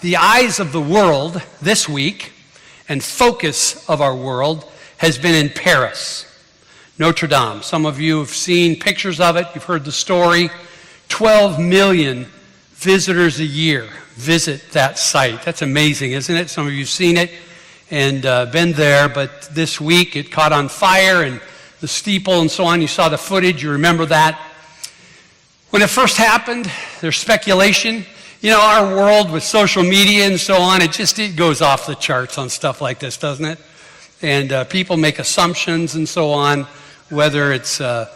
the eyes of the world this week and focus of our world has been in Paris, Notre Dame. Some of you have seen pictures of it. You've heard the story. 12 million visitors a year visit that site. That's amazing, isn't it? Some of you have seen it and been there, but this week it caught on fire and the steeple and so on. You saw the footage. You remember that. When it first happened, there's speculation. You know, our world with social media and so on, it goes off the charts on stuff like this, doesn't it? And people make assumptions and so on, whether it's a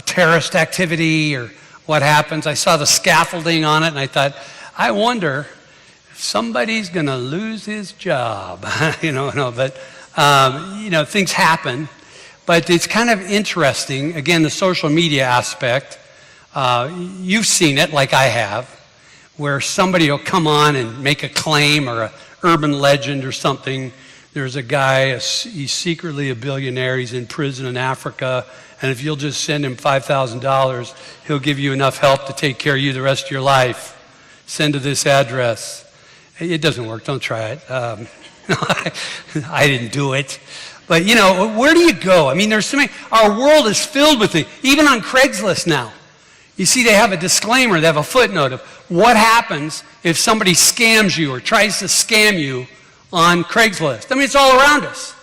terrorist activity or what happens. I saw the scaffolding on it, and I thought, I wonder if somebody's going to lose his job. But things happen. But it's kind of interesting, again, the social media aspect. You've seen it like I have, where somebody will come on and make a claim or an urban legend or something. There's a guy, he's secretly a billionaire, he's in prison in Africa, and if you'll just send him $5,000, he'll give you enough help to take care of you the rest of your life. Send to this address. It doesn't work, don't try it. I didn't do it. But, where do you go? I mean, there's so many, our world is filled with it, even on Craigslist now. You see, they have a disclaimer, they have a footnote of what happens if somebody scams you or tries to scam you on Craigslist. I mean, it's all around us.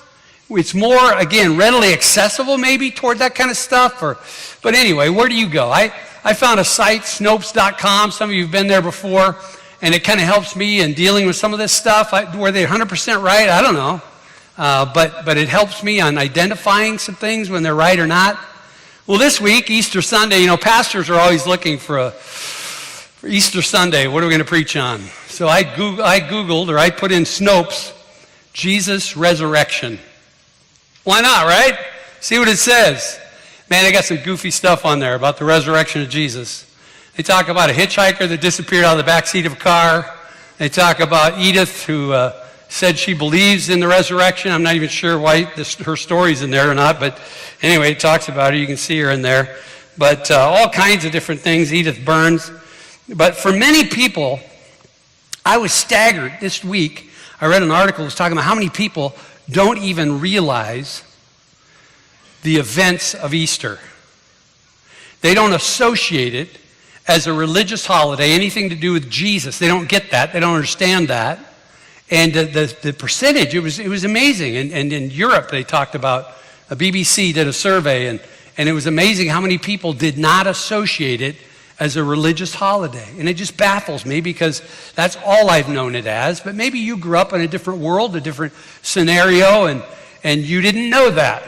It's more, again, readily accessible maybe toward that kind of stuff. But anyway, where do you go? I found a site, Snopes.com. Some of you have been there before, and it kind of helps me in dealing with some of this stuff. Were they 100% right? I don't know. But it helps me on identifying some things when they're right or not. Well, this week, Easter Sunday, pastors are always looking for Easter Sunday, what are we going to preach on? So I Googled, or I put in Snopes, Jesus Resurrection. Why not, right? See what it says. Man, they got some goofy stuff on there about the resurrection of Jesus. They talk about a hitchhiker that disappeared out of the back seat of a car. They talk about Edith, who said she believes in the resurrection. I'm not even sure why her story's in there or not, but anyway, it talks about her. You can see her in there. But all kinds of different things, Edith Burns. But for many people, I was staggered this week. I read an article that was talking about how many people don't even realize the events of Easter. They don't associate it as a religious holiday, anything to do with Jesus. They don't get that. They don't understand that. And the percentage, it was amazing. And in Europe, they talked about, a BBC did a survey, and it was amazing how many people did not associate it as a religious holiday. And it just baffles me because that's all I've known it as. But maybe you grew up in a different world, a different scenario, and you didn't know that.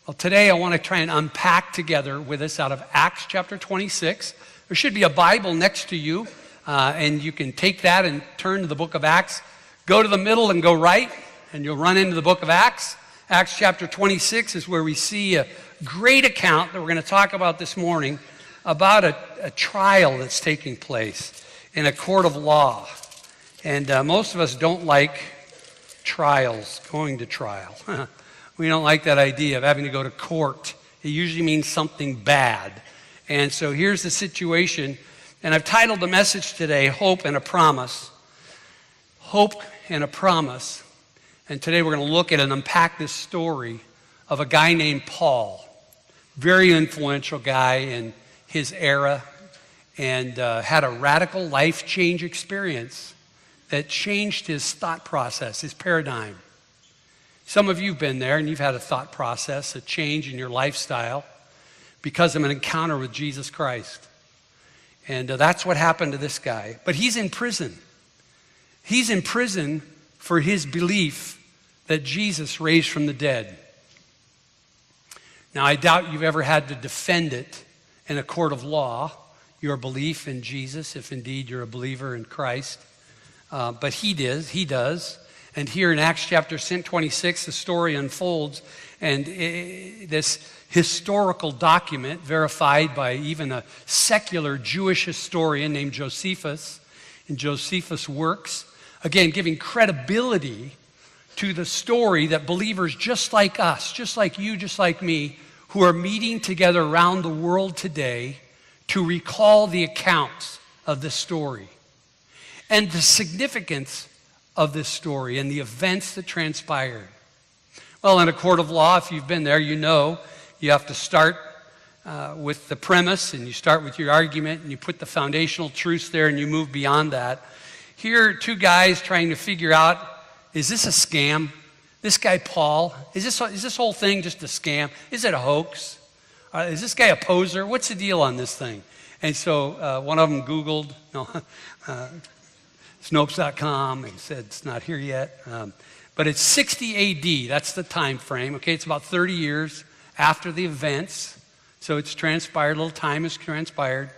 Well, today I want to try and unpack together with us out of Acts chapter 26. There should be a Bible next to you, and you can take that and turn to the book of Acts. Go to the middle and go right, and you'll run into the book of Acts. Acts chapter 26 is where we see a great account that we're going to talk about this morning about a trial that's taking place in a court of law. And most of us don't like trials, going to trial. We don't like that idea of having to go to court. It usually means something bad. And so here's the situation. And I've titled the message today, Hope and a Promise. Hope and a Promise. And today we're going to look at and unpack this story of a guy named Paul. Very influential guy in his era, and had a radical life change experience that changed his thought process, his paradigm. Some of you have been there and you've had a thought process, a change in your lifestyle because of an encounter with Jesus Christ. And that's what happened to this guy. But he's in prison. He's in prison for his belief that Jesus raised from the dead. Now, I doubt you've ever had to defend it in a court of law, your belief in Jesus, if indeed you're a believer in Christ. But he does. And here in Acts chapter 26, the story unfolds, and this historical document, verified by even a secular Jewish historian named Josephus, in Josephus' works, again, giving credibility to the story that believers just like us, just like you, just like me, who are meeting together around the world today to recall the accounts of this story. and the significance of this story and the events that transpired. Well, in a court of law, if you've been there, you know you have to start with the premise, and you start with your argument, and you put the foundational truths there, and you move beyond that. Here are two guys trying to figure out, is this a scam? This guy Paul, is this whole thing just a scam? Is it a hoax? Is this guy a poser? What's the deal on this thing? And so one of them Googled, Snopes.com, and said it's not here yet. But it's 60 A.D., that's the time frame. Okay, it's about 30 years after the events. So it's transpired, a little time has transpired.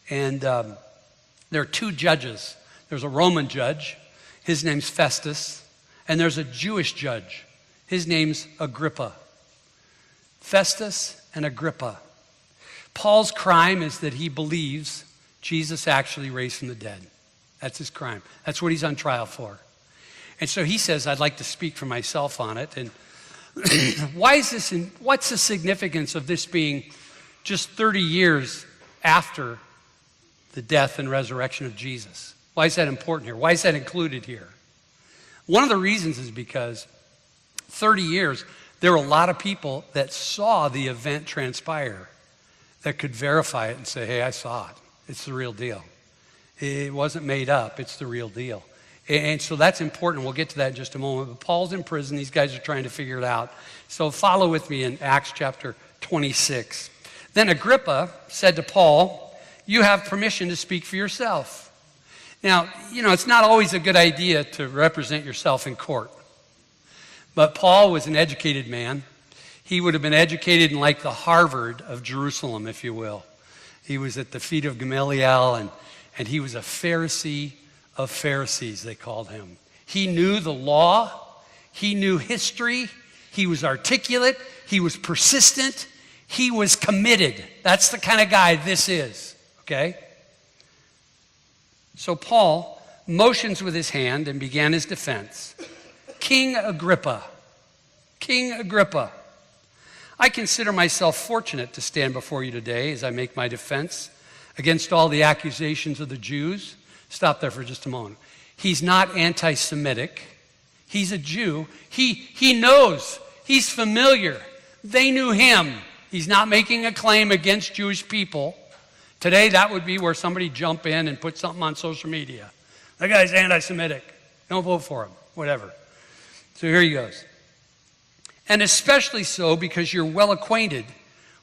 And there are two judges. There's a Roman judge, his name's Festus, and there's a Jewish judge, his name's Agrippa. Festus and Agrippa. Paul's crime is that he believes Jesus actually raised from the dead. That's his crime. That's what he's on trial for. And so he says, I'd like to speak for myself on it. And why is this? What's the significance of this being just 30 years after the death and resurrection of Jesus? Why is that important here? Why is that included here? One of the reasons is because 30 years, there were a lot of people that saw the event transpire that could verify it and say, hey, I saw it. It's the real deal. It wasn't made up. It's the real deal. And so that's important. We'll get to that in just a moment. But Paul's in prison. These guys are trying to figure it out. So follow with me in Acts chapter 26. Then Agrippa said to Paul, you have permission to speak for yourself. Now, it's not always a good idea to represent yourself in court. But Paul was an educated man. He would have been educated in like the Harvard of Jerusalem, if you will. He was at the feet of Gamaliel, and he was a Pharisee of Pharisees, they called him. He knew the law. He knew history. He was articulate. He was persistent. He was committed. That's the kind of guy this is, okay? So Paul motions with his hand and began his defense. King Agrippa, I consider myself fortunate to stand before you today as I make my defense against all the accusations of the Jews. Stop there for just a moment. He's not anti-Semitic. He's a Jew. He knows. He's familiar. They knew him. He's not making a claim against Jewish people. Today, that would be where somebody jump in and put something on social media. That guy's anti-Semitic. Don't vote for him. Whatever. So here he goes. And especially so because you're well acquainted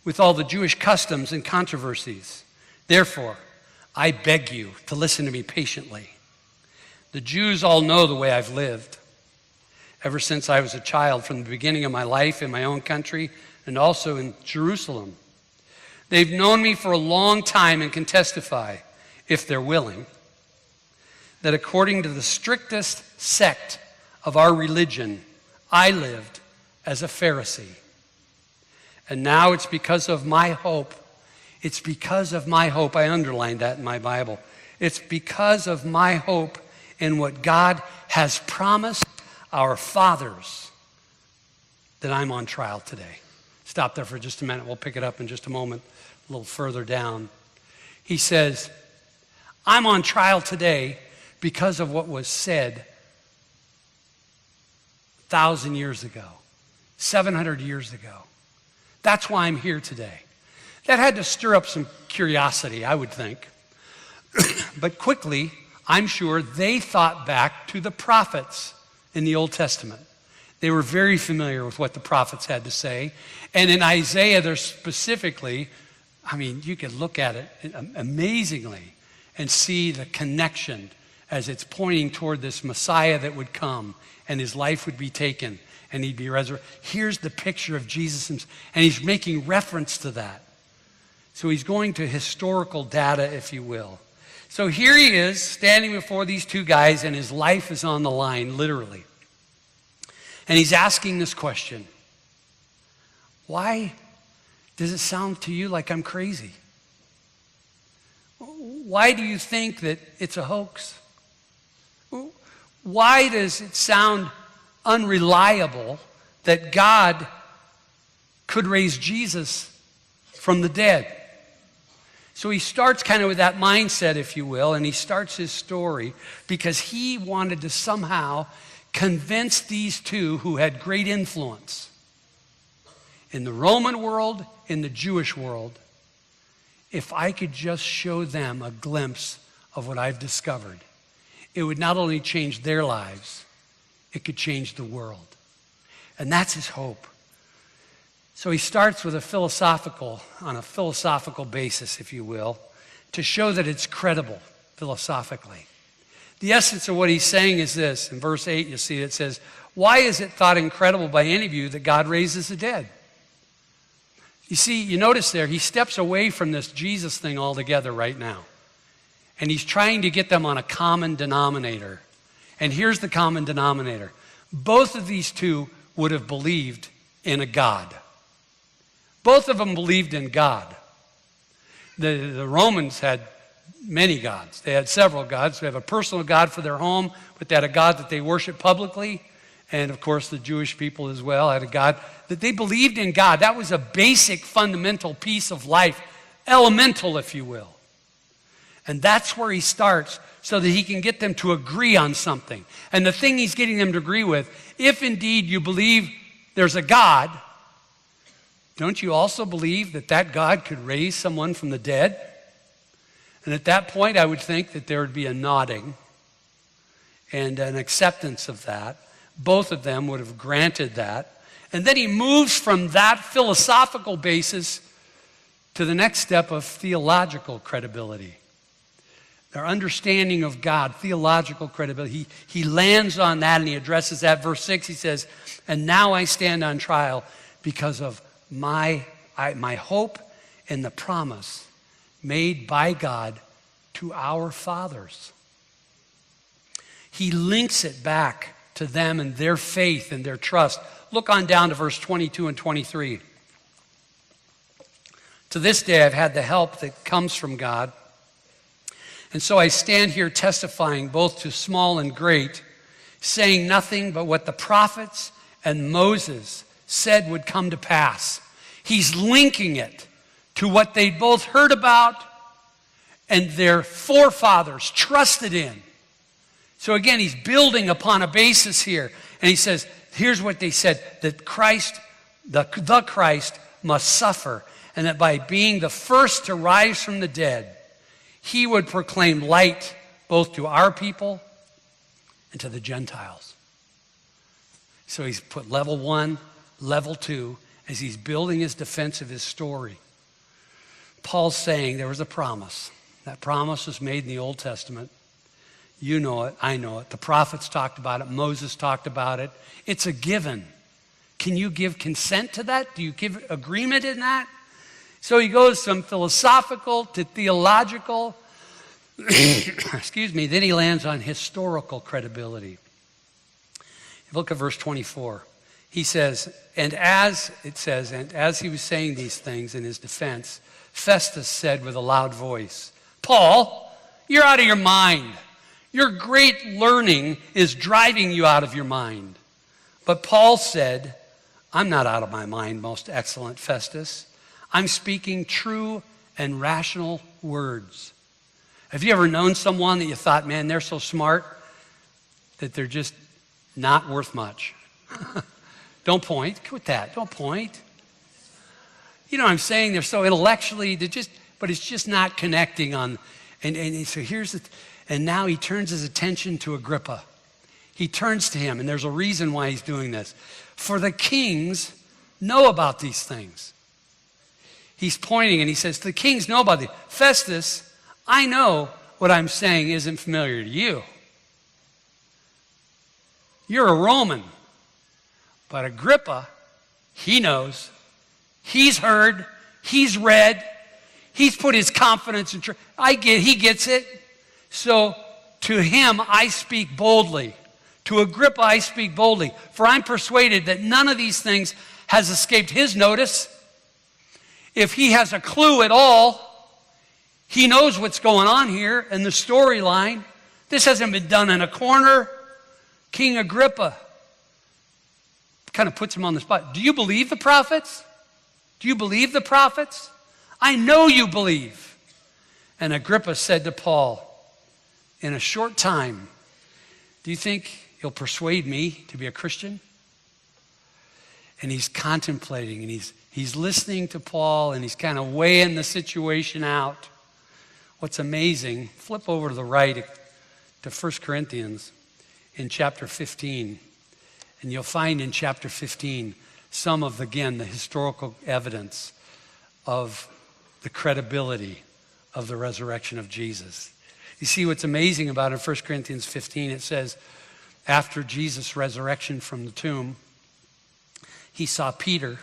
with all the Jewish customs and controversies. Therefore, I beg you to listen to me patiently. The Jews all know the way I've lived ever since I was a child, from the beginning of my life in my own country and also in Jerusalem. They've known me for a long time and can testify, if they're willing, that according to the strictest sect of our religion, I lived as a Pharisee. And now it's because of my hope. It's because of my hope. I underlined that in my Bible. It's because of my hope in what God has promised our fathers that I'm on trial today. Stop there for just a minute. We'll pick it up in just a moment, a little further down. He says, I'm on trial today because of what was said 1,000 years ago, 700 years ago. That's why I'm here today. That had to stir up some curiosity, I would think. But quickly, I'm sure they thought back to the prophets in the Old Testament. They were very familiar with what the prophets had to say. And in Isaiah, there's specifically, you could look at it amazingly and see the connection as it's pointing toward this Messiah that would come and his life would be taken and he'd be resurrected. Here's the picture of Jesus, and he's making reference to that. So he's going to historical data, if you will. So here he is standing before these two guys, and his life is on the line, literally. And he's asking this question. Why does it sound to you like I'm crazy? Why do you think that it's a hoax? Why does it sound unreliable that God could raise Jesus from the dead? So he starts kind of with that mindset, if you will, and he starts his story because he wanted to somehow convince these two who had great influence in the Roman world, in the Jewish world, if I could just show them a glimpse of what I've discovered, it would not only change their lives, it could change the world. And that's his hope. So he starts with on a philosophical basis, if you will, to show that it's credible philosophically. The essence of what he's saying is this. In verse 8, you see it says, "Why is it thought incredible by any of you that God raises the dead?" You see, you notice there, he steps away from this Jesus thing altogether right now. And he's trying to get them on a common denominator. And here's the common denominator. Both of these two would have believed in a God. Both of them believed in God. The Romans had many gods. They had several gods. They have a personal God for their home, but they had a God that they worshiped publicly. And of course, the Jewish people as well had a God that they believed in God. That was a basic, fundamental piece of life, elemental, if you will. And that's where he starts so that he can get them to agree on something. And the thing he's getting them to agree with, if indeed you believe there's a God, don't you also believe that that God could raise someone from the dead? And at that point, I would think that there would be a nodding and an acceptance of that. Both of them would have granted that. And then he moves from that philosophical basis to the next step of theological credibility. Their understanding of God, theological credibility. He lands on that and he addresses that. Verse 6, he says, "And now I stand on trial because of my hope in the promise made by God to our fathers." He links it back to them and their faith and their trust. Look on down to verse 22 and 23. "To this day I've had the help that comes from God. And so I stand here testifying both to small and great, saying nothing but what the prophets and Moses said would come to pass." He's linking it to what they both heard about and their forefathers trusted in. So again, he's building upon a basis here. And he says, here's what they said, that Christ, the Christ must suffer, and that by being the first to rise from the dead, he would proclaim light both to our people and to the Gentiles. So he's put level 1, level 2, as he's building his defense of his story. Paul's saying there was a promise. That promise was made in the Old Testament. You know it, I know it. The prophets talked about it. Moses talked about it. It's a given. Can you give consent to that? Do you give agreement in that? So he goes from philosophical to theological. Excuse me. Then he lands on historical credibility. Look at verse 24. He says, and as he was saying these things in his defense, Festus said with a loud voice, "Paul, you're out of your mind. Your great learning is driving you out of your mind." But Paul said, "I'm not out of my mind, most excellent Festus. I'm speaking true and rational words." Have you ever known someone that you thought, man, they're so smart that they're just not worth much? Don't point. Quit that. Don't point. You know what I'm saying? They're so intellectually, but it's just not connecting on. And so here's it. And now he turns his attention to Agrippa. He turns to him, and there's a reason why he's doing this. For the kings know about these things. He's pointing and he says, the kings know about these. Festus, I know what I'm saying isn't familiar to you. You're a Roman. But Agrippa, he knows. He's heard. He's read. He's put his confidence in truth. He gets it. So to him I speak boldly. To Agrippa I speak boldly. For I'm persuaded that none of these things has escaped his notice. If he has a clue at all, he knows what's going on here in the storyline. This hasn't been done in a corner. King Agrippa kind of puts him on the spot. Do you believe the prophets? Do you believe the prophets? I know you believe. And Agrippa said to Paul, in a short time, do you think you'll persuade me to be a Christian? And he's contemplating, and he's listening to Paul, and he's kind of weighing the situation out. What's amazing, flip over to the right to 1 Corinthians in chapter 15. And you'll find in chapter 15 some of, again, the historical evidence of the credibility of the resurrection of Jesus. You see what's amazing about it in 1 Corinthians 15, it says, after Jesus' resurrection from the tomb, he saw Peter,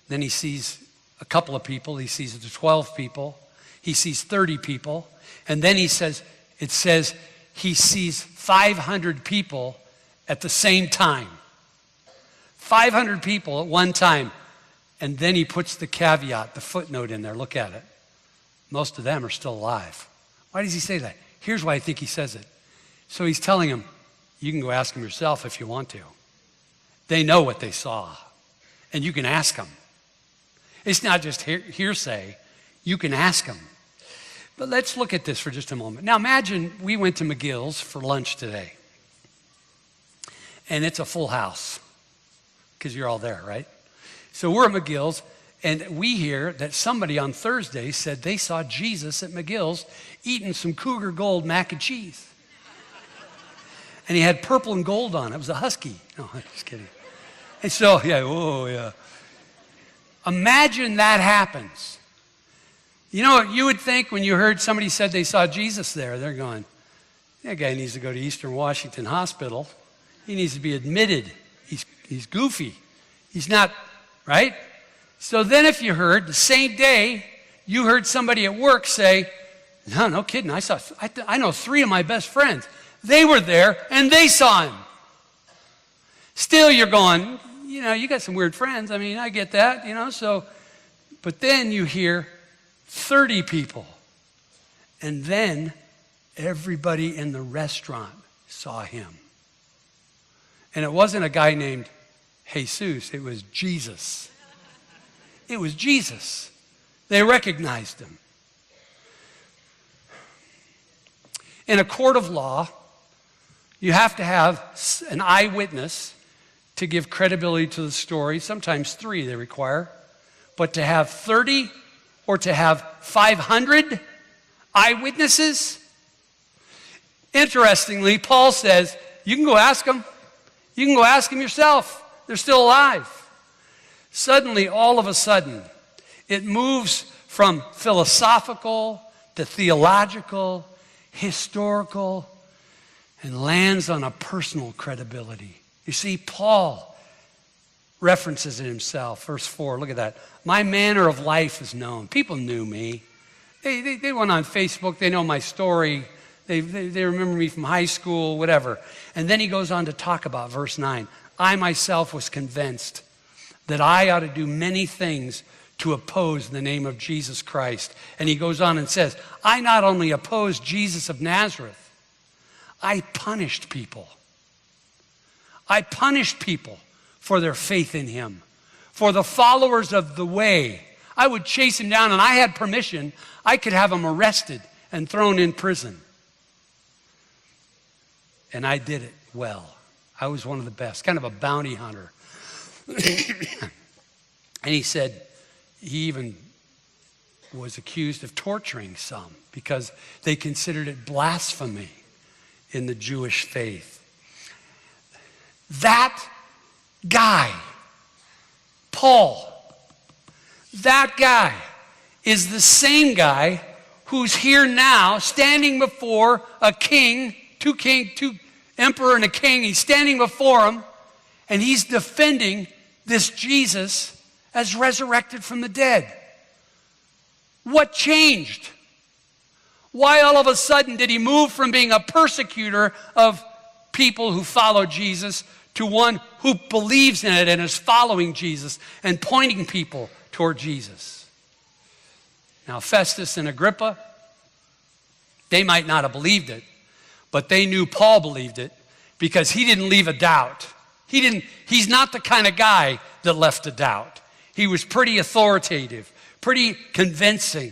then he sees a couple of people, he sees the 12 people, he sees 30 people, and then it says he sees 500 people at the same time. 500 people at one time. And then he puts the caveat, the footnote in there. Look at it. Most of them are still alive. Why does he say that? Here's why I think he says it. So he's telling them, you can go ask them yourself if you want to. They know what they saw. And you can ask them. It's not just hearsay. You can ask them. But let's look at this for just a moment. Now imagine we went to McGill's for lunch today. And it's a full house. Because you're all there, right? So we're at McGill's, and we hear that somebody on Thursday said they saw Jesus at McGill's eating some Cougar Gold mac and cheese. And he had purple and gold on it. It was a husky. No, I'm just kidding. And so, yeah. Imagine that happens. You know what you would think when you heard somebody said they saw Jesus there? They're going, that guy needs to go to Eastern Washington Hospital. He needs to be admitted. He's goofy. He's not, right? So then if you heard the same day, you heard somebody at work say, no kidding, I know 3 of my best friends. They were there and they saw him. Still you're going, you got some weird friends. I mean, I get that, so. But then you hear 30 people. And then everybody in the restaurant saw him. And it wasn't a guy named Jesus, it was Jesus. It was Jesus. They recognized him. In a court of law, you have to have an eyewitness to give credibility to the story. Sometimes 3 they require. But to have 30 or to have 500 eyewitnesses? Interestingly, Paul says, you can go ask them. You can go ask them yourself. They're still alive. Suddenly, all of a sudden, it moves from philosophical to theological, historical, and lands on a personal credibility. You see, Paul references it himself. Verse 4, look at that. My manner of life is known. People knew me. They went on Facebook. They know my story. They remember me from high school, whatever. And then he goes on to talk about verse 9. I myself was convinced that I ought to do many things to oppose the name of Jesus Christ. And he goes on and says, I not only opposed Jesus of Nazareth, I punished people. I punished people for their faith in him, for the followers of the way. I would chase him down, and I had permission. I could have him arrested and thrown in prison. And I did it well. I was one of the best, kind of a bounty hunter. And he said he even was accused of torturing some because they considered it blasphemy in the Jewish faith. That guy, Paul, that guy is the same guy who's here now standing before a king, two emperor and a king. He's standing before him and he's defending this Jesus as resurrected from the dead. What changed? Why all of a sudden did he move from being a persecutor of people who follow Jesus to one who believes in it and is following Jesus and pointing people toward Jesus? Now, Festus and Agrippa, they might not have believed it, but they knew Paul believed it because he didn't leave a doubt. He's not the kind of guy that left a doubt. He was pretty authoritative, pretty convincing.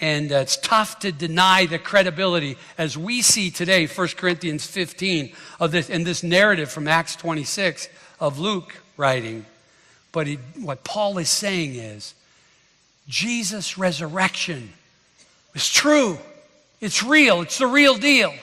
And it's tough to deny the credibility, as we see today, 1 Corinthians 15, of this, and this narrative from Acts 26 of Luke writing. But what Paul is saying is, Jesus' resurrection is true. It's real. It's the real deal.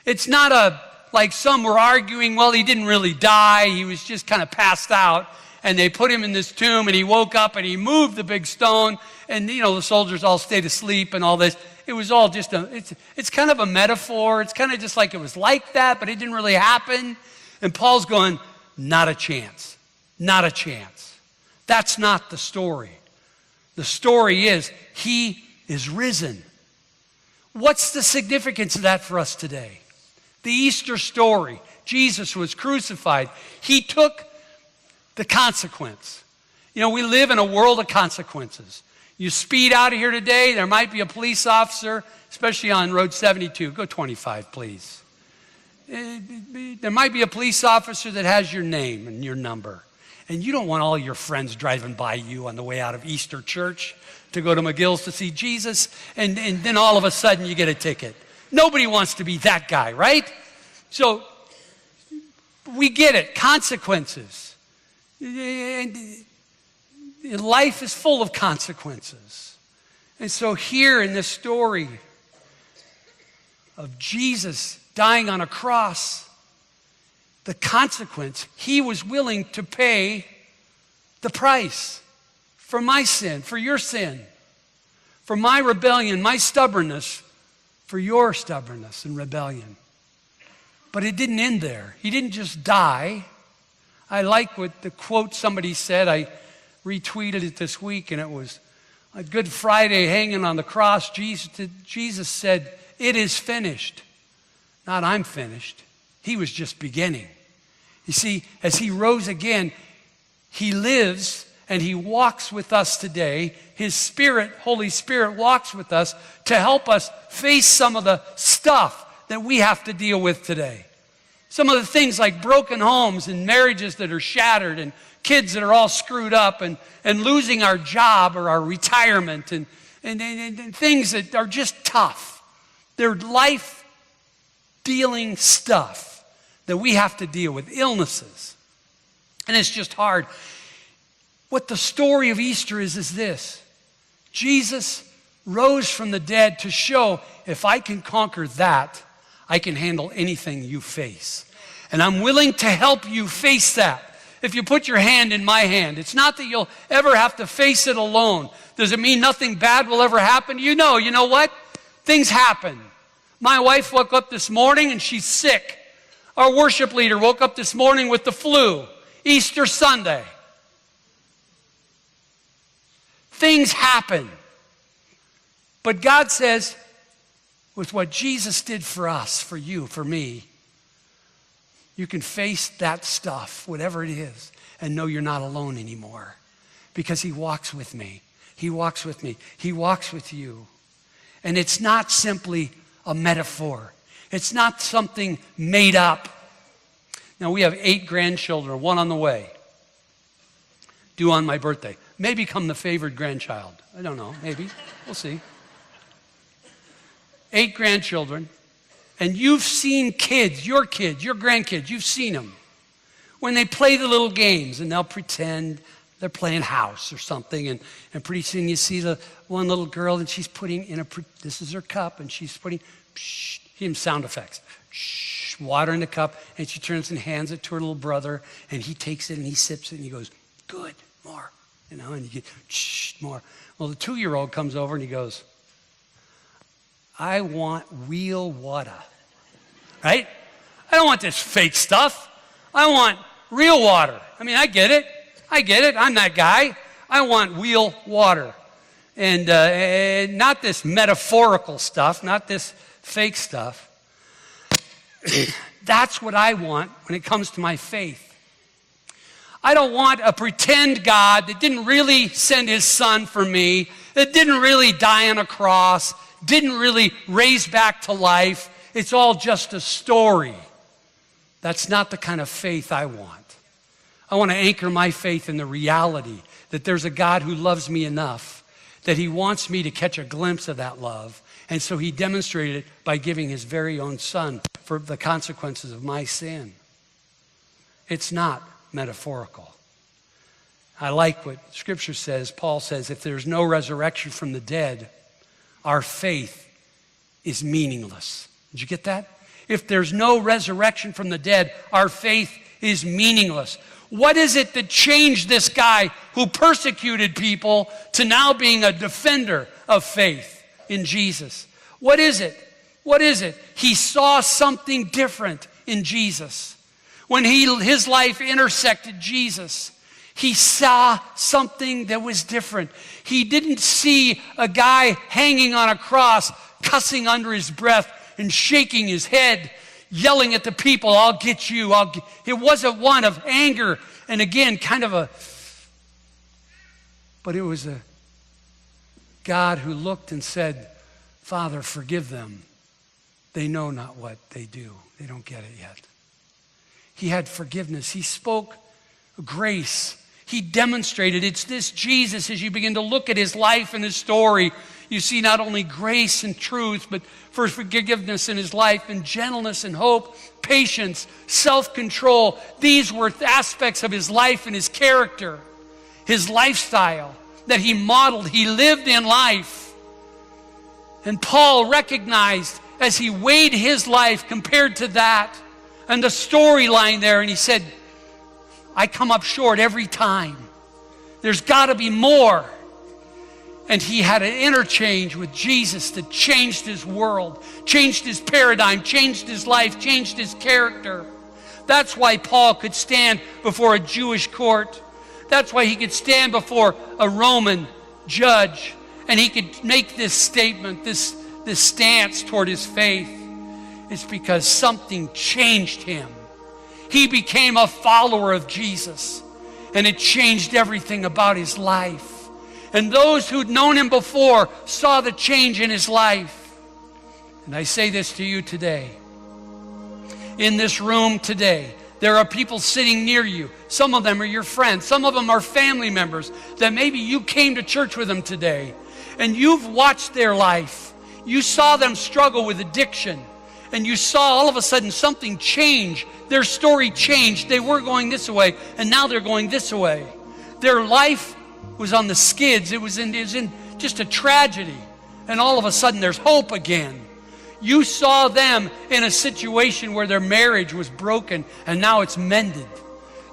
It's not like some were arguing, well, he didn't really die. He was just kind of passed out. And they put him in this tomb, and he woke up, and he moved the big stone, and, the soldiers all stayed asleep and all this. It was all just it's kind of a metaphor. It's kind of just like it was like that, but it didn't really happen. And Paul's going, not a chance. Not a chance. That's not the story. The story is, he is risen. What's the significance of that for us today? The Easter story. Jesus was crucified. He took the consequence. We live in a world of consequences. You speed out of here today, there might be a police officer, especially on Road 72. Go 25, please. There might be a police officer that has your name and your number. And you don't want all your friends driving by you on the way out of Easter church to go to McGill's to see Jesus, and then all of a sudden you get a ticket. Nobody wants to be that guy, right? So we get it, consequences. Life is full of consequences. And so here in this story of Jesus dying on a cross, the consequence, he was willing to pay the price for my sin, for your sin, for my rebellion, my stubbornness, for your stubbornness and rebellion. But it didn't end there. He didn't just die. I like what the quote somebody said. I retweeted it this week, and it was a Good Friday hanging on the cross. Jesus said, "It is finished." Not "I'm finished." He was just beginning. You see, as he rose again, he lives and he walks with us today. His Spirit, Holy Spirit, walks with us to help us face some of the stuff that we have to deal with today. Some of the things like broken homes and marriages that are shattered and kids that are all screwed up and losing our job or our retirement and things that are just tough. They're life-dealing stuff that we have to deal with, illnesses. And it's just hard. What the story of Easter is this. Jesus rose from the dead to show, if I can conquer that, I can handle anything you face. And I'm willing to help you face that. If you put your hand in my hand, it's not that you'll ever have to face it alone. Does it mean nothing bad will ever happen? You know what? Things happen. My wife woke up this morning and she's sick. Our worship leader woke up this morning with the flu. Easter Sunday. Things happen. But God says, with what Jesus did for us, for you, for me, you can face that stuff, whatever it is, and know you're not alone anymore. Because he walks with me. He walks with me. He walks with you. And it's not simply a metaphor. It's not something made up. Now, we have 8 grandchildren, 1 on the way, due on my birthday. May become the favored grandchild. I don't know, maybe. We'll see. 8 grandchildren. And you've seen kids, your grandkids, you've seen them. When they play the little games and they'll pretend they're playing house or something. And pretty soon you see the one little girl and she's putting in this is her cup, and she's putting, sound effects. Water in the cup, and she turns and hands it to her little brother, and he takes it and he sips it and he goes, "Good, more." And you get, more. Well, the 2-year-old comes over and he goes, "I want real water," right? I don't want this fake stuff. I want real water. I mean, I get it. I'm that guy. I want real water. And not this metaphorical stuff, not this fake stuff. That's what I want when it comes to my faith. I don't want a pretend God that didn't really send his son for me, that didn't really die on a cross, didn't really raise back to life. It's all just a story. That's not the kind of faith I want. I want to anchor my faith in the reality that there's a God who loves me enough that he wants me to catch a glimpse of that love. And so he demonstrated it by giving his very own son for the consequences of my sin. It's not metaphorical. I like what Scripture says. Paul says, if there's no resurrection from the dead, our faith is meaningless. Did you get that? If there's no resurrection from the dead, our faith is meaningless. What is it that changed this guy who persecuted people to now being a defender of faith in Jesus? What is it? What is it? He saw something different in Jesus. When his life intersected Jesus, he saw something that was different. He didn't see a guy hanging on a cross, cussing under his breath and shaking his head, yelling at the people, I'll get you. It wasn't one of anger and again, but it was a God who looked and said, Father, forgive them. They know not what they do. They don't get it yet. He had forgiveness. He spoke grace. He demonstrated. It's this Jesus, as you begin to look at his life and his story, you see not only grace and truth, but for forgiveness in his life, and gentleness and hope, patience, self-control. These were aspects of his life and his character, his lifestyle that he modeled. He lived in life. And Paul recognized as he weighed his life compared to that and the storyline there, and he said, I come up short every time. There's got to be more. And he had an interchange with Jesus that changed his world, changed his paradigm, changed his life, changed his character. That's why Paul could stand before a Jewish court. That's why he could stand before a Roman judge, and he could make this statement, this stance toward his faith. It's because something changed him. He became a follower of Jesus, and it changed everything about his life. And those who'd known him before saw the change in his life. And I say this to you today. In this room today, there are people sitting near you. Some of them are your friends. Some of them are family members that maybe you came to church with them today. And you've watched their life. You saw them struggle with addiction. And you saw all of a sudden something change. Their story changed. They were going this way, and now they're going this way. Their life was on the skids. It was in just a tragedy. And all of a sudden there's hope again. You saw them in a situation where their marriage was broken and now it's mended.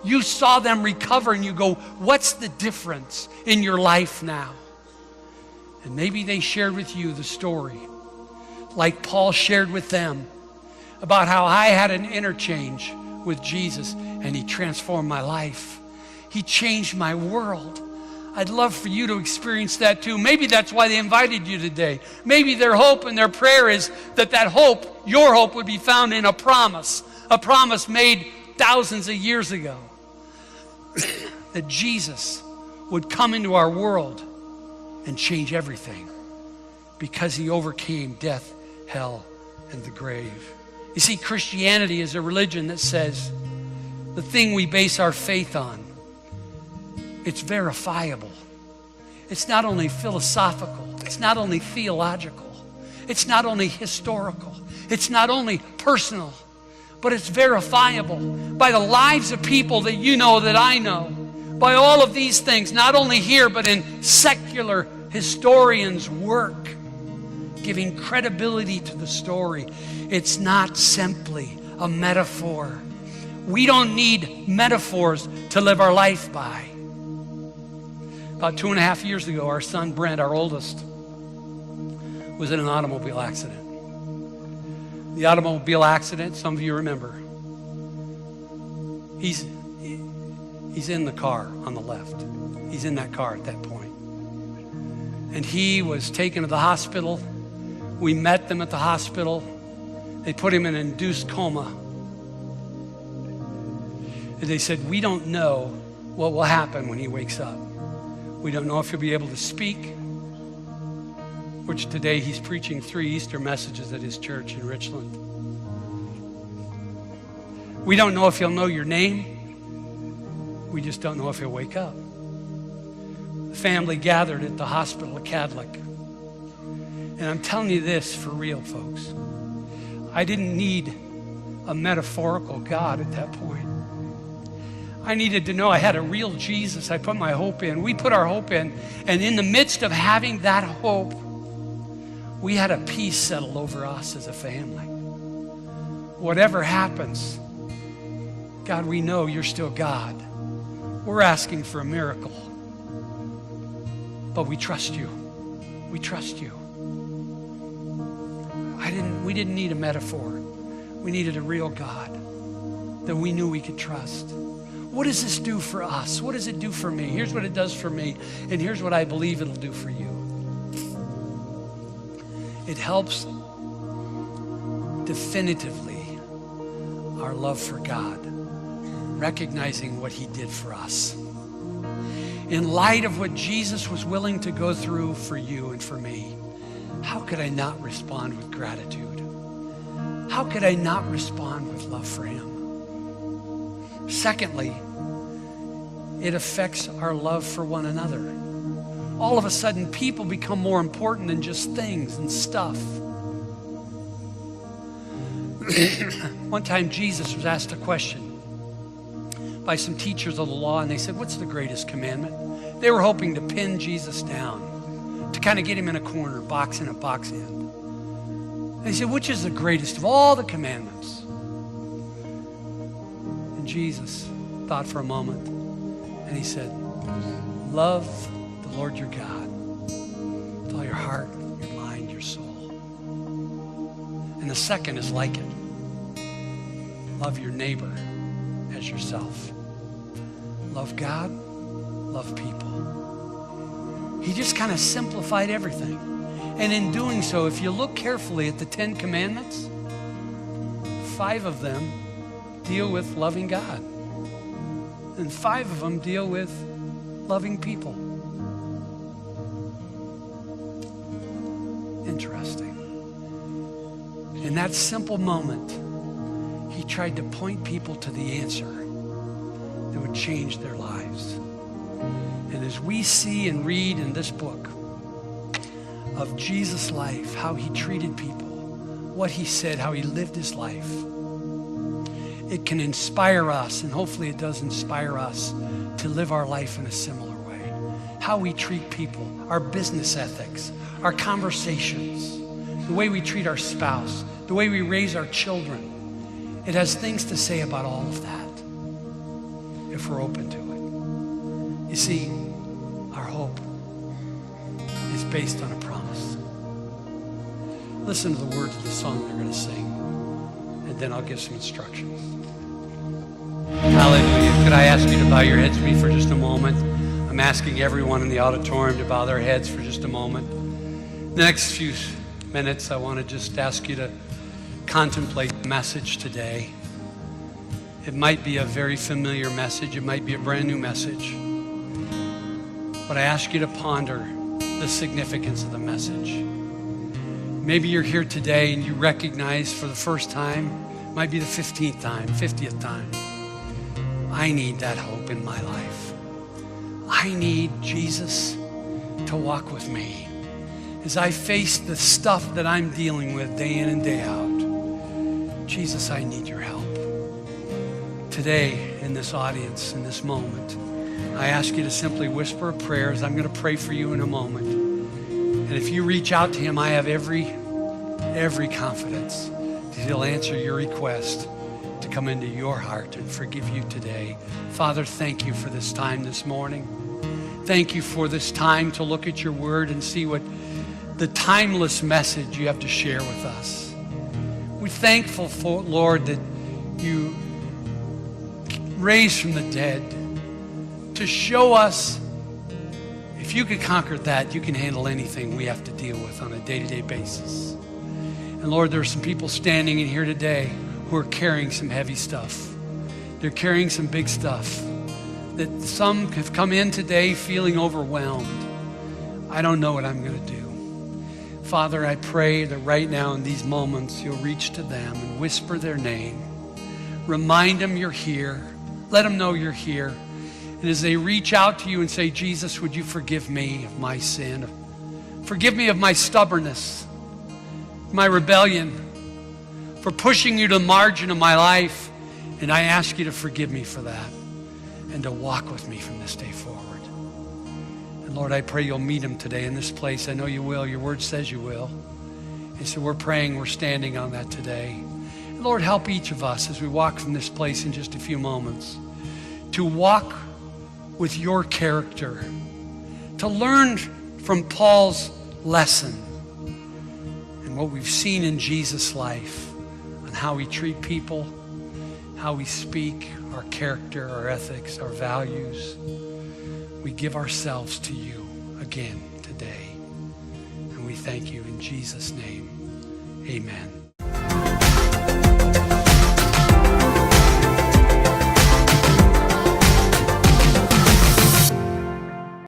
You saw them recover and you go, what's the difference in your life now? And maybe they shared with you the story, like Paul shared with them, about how I had an interchange with Jesus and he transformed my life. He changed my world. I'd love for you to experience that too. Maybe that's why they invited you today. Maybe their hope and their prayer is that hope, your hope, would be found in a promise made thousands of years ago. That Jesus would come into our world and change everything because he overcame death, hell, and the grave. You see, Christianity is a religion that says the thing we base our faith on, it's verifiable. It's not only philosophical. It's not only theological. It's not only historical. It's not only personal, but it's verifiable by the lives of people that you know, that I know, by all of these things, not only here, but in secular historians' work, giving credibility to the story. It's not simply a metaphor. We don't need metaphors to live our life by. About 2.5 years ago, our son Brent, our oldest, was in an automobile accident. The automobile accident, some of you remember. He's in the car on the left. He's in that car at that point. And he was taken to the hospital. We met them at the hospital. They put him in an induced coma. And they said, we don't know what will happen when he wakes up. We don't know if he'll be able to speak, which today he's preaching 3 Easter messages at his church in Richland. We don't know if he'll know your name. We just don't know if he'll wake up. The family gathered at the hospital at Cadlick. And I'm telling you this for real, folks. I didn't need a metaphorical God at that point. I needed to know I had a real Jesus I put my hope in. We put our hope in. And in the midst of having that hope, we had a peace settle over us as a family. Whatever happens, God, we know you're still God. We're asking for a miracle. But we trust you. We trust you. We didn't need a metaphor. We needed a real God that we knew we could trust. What does this do for us? What does it do for me? Here's what it does for me, and here's what I believe it'll do for you. It helps definitively our love for God, recognizing what he did for us. In light of what Jesus was willing to go through for you and for me, how could I not respond with gratitude? How could I not respond with love for him? Secondly, it affects our love for one another. All of a sudden, people become more important than just things and stuff. One time, Jesus was asked a question by some teachers of the law, and they said, what's the greatest commandment? They were hoping to pin Jesus down, to kind of get him in a corner, box in a box in. And he said, which is the greatest of all the commandments? And Jesus thought for a moment, and he said, love the Lord your God with all your heart, your mind, your soul. And the second is like it. Love your neighbor as yourself. Love God, love people. He just kind of simplified everything. And in doing so, if you look carefully at the 10 Commandments, 5 of them deal with loving God. And 5 of them deal with loving people. Interesting. In that simple moment, he tried to point people to the answer that would change their lives. And as we see and read in this book of Jesus' life, how he treated people, what he said, how he lived his life, it can inspire us, and hopefully it does inspire us to live our life in a similar way. How we treat people, our business ethics, our conversations, the way we treat our spouse, the way we raise our children. It has things to say about all of that if we're open to it. You see, our hope is based on a promise. Listen to the words of the song they're going to sing, and then I'll give some instructions. Hallelujah. Could I ask you to bow your heads with me for just a moment? I'm asking everyone in the auditorium to bow their heads for just a moment. The next few minutes, I want to just ask you to contemplate the message today. It might be a very familiar message. It might be a brand new message. But I ask you to ponder the significance of the message. Maybe you're here today and you recognize for the first time, it might be the 15th time, 50th time, I need that hope in my life. I need Jesus to walk with me as I face the stuff that I'm dealing with day in and day out. Jesus, I need your help. Today, in this audience, in this moment, I ask you to simply whisper a prayer as I'm going to pray for you in a moment. And if you reach out to him, I have every confidence that he'll answer your request to come into your heart and forgive you today. Father, thank you for this time this morning. Thank you for this time to look at your word and see what the timeless message you have to share with us. We're thankful for, Lord, that you raised from the dead to show us if you could conquer that, you can handle anything we have to deal with on a day-to-day basis. And Lord, there are some people standing in here today who are carrying some heavy stuff. They're carrying some big stuff. That some have come in today feeling overwhelmed. I don't know what I'm going to do. Father, I pray that right now in these moments, you'll reach to them and whisper their name. Remind them you're here. Let them know you're here. And as they reach out to you and say, Jesus, would you forgive me of my sin? Forgive me of my stubbornness, my rebellion, for pushing you to the margin of my life. And I ask you to forgive me for that and to walk with me from this day forward. And Lord, I pray you'll meet them today in this place. I know you will. Your word says you will. And so we're praying, we're standing on that today. And Lord, help each of us as we walk from this place in just a few moments to walk with your character, to learn from Paul's lesson and what we've seen in Jesus' life on how we treat people, how we speak, our character, our ethics, our values. We give ourselves to you again today. And we thank you in Jesus' name. Amen.